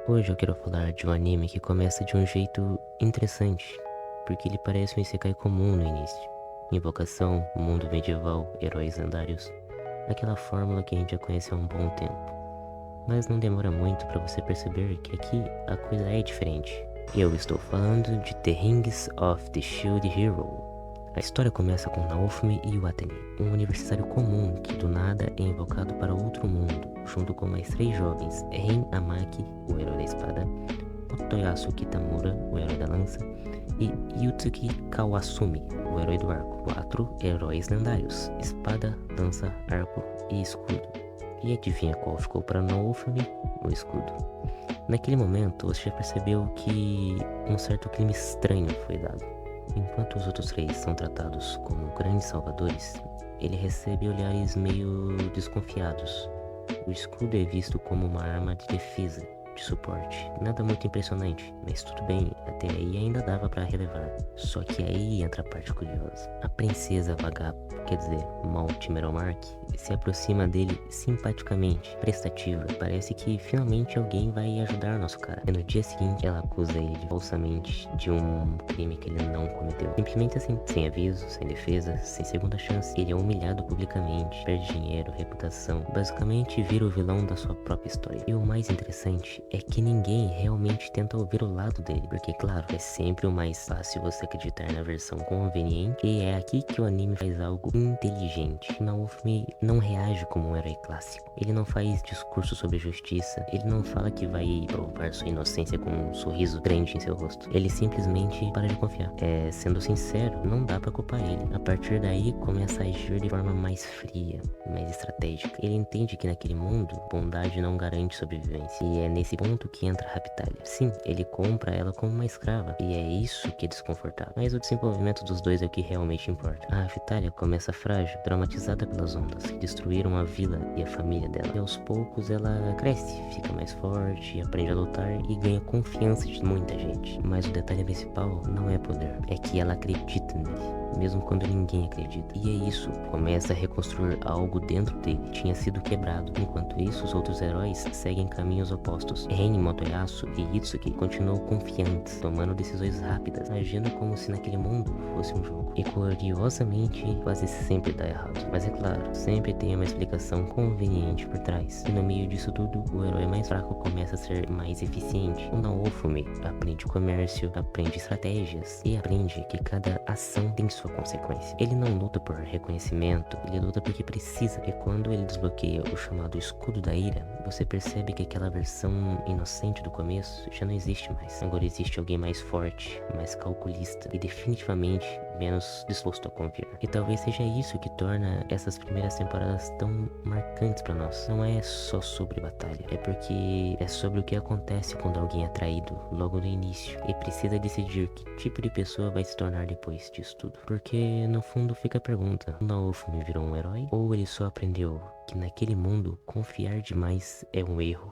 Hoje eu quero falar de um anime que começa de um jeito interessante, porque ele parece um isekai comum no início. Invocação, mundo medieval, heróis lendários, aquela fórmula que a gente já conhece há um bom tempo. Mas não demora muito para você perceber que aqui a coisa é diferente. Eu estou falando de The Rings of the Shield Hero. A história começa com Naofumi Iwatani, um universitário comum que do nada é invocado para outro mundo, junto com mais 3 jovens, Ren Amaki, o herói da espada, Motoyasu Kitamura, o herói da lança, e Yutsuki Kawasumi, o herói do arco. 4 heróis lendários, espada, lança, arco e escudo. E adivinha qual ficou para Naofumi? O escudo. Naquele momento, você já percebeu que um certo clima estranho foi dado. Enquanto os outros 3 são tratados como grandes salvadores, ele recebe olhares meio desconfiados. O escudo é visto como uma arma de defesa, de suporte. Nada muito impressionante, mas tudo bem, até aí ainda dava pra relevar. Só que aí entra a parte curiosa. A princesa Vagap, quer dizer, Malt Meromark, se aproxima dele simpaticamente, prestativa. Parece que finalmente alguém vai ajudar nosso cara. E no dia seguinte, ela acusa ele falsamente de um crime que ele não cometeu. Simplesmente assim, sem aviso, sem defesa, sem segunda chance. Ele é humilhado publicamente, perde dinheiro, reputação. Basicamente, vira o vilão da sua própria história. E o mais interessante é que ninguém realmente tenta ouvir o lado dele, porque claro, é sempre o mais fácil você acreditar na versão conveniente, e é aqui que o anime faz algo inteligente. Naofumi não reage como um herói clássico, ele não faz discurso sobre justiça, ele não fala que vai provar sua inocência com um sorriso grande em seu rosto, ele simplesmente para de confiar. Sendo sincero, não dá pra culpar ele. A partir daí, começa a agir de forma mais fria, mais estratégica. Ele entende que naquele mundo, bondade não garante sobrevivência, e é nesse ponto que entra a Raptalia. Sim, ele compra ela como uma escrava, e é isso que é desconfortável. Mas o desenvolvimento dos dois é o que realmente importa. A Raptalia começa frágil, traumatizada pelas ondas que destruíram a vila e a família dela. E aos poucos ela cresce, fica mais forte, aprende a lutar e ganha confiança de muita gente. Mas o detalhe principal não é poder, é que ela acredita nele, mesmo quando ninguém acredita. E é isso, começa a reconstruir algo dentro dele, tinha sido quebrado. Enquanto isso, os outros heróis seguem caminhos opostos. Ren, Motoyasu e Itsuki continuam confiantes, tomando decisões rápidas, agindo como se naquele mundo fosse um jogo. E curiosamente, quase sempre dá errado. Mas é claro, sempre tem uma explicação conveniente por trás. E no meio disso tudo, o herói mais fraco começa a ser mais eficiente. O Naofumi aprende comércio, aprende estratégias e aprende que cada ação tem sua consequência. Ele não luta por reconhecimento, ele luta porque precisa. E quando ele desbloqueia o chamado escudo da ira, você percebe que aquela versão inocente do começo já não existe mais. Agora existe alguém mais forte, mais calculista e definitivamente menos disposto a confiar. E talvez seja isso que torna essas primeiras temporadas tão marcantes pra nós. Não é só sobre batalha, é porque é sobre o que acontece quando alguém é traído logo no início e precisa decidir que tipo de pessoa vai se tornar depois disso tudo. Porque no fundo fica a pergunta: o Naofumi virou um herói? Ou ele só aprendeu que naquele mundo confiar demais é um erro?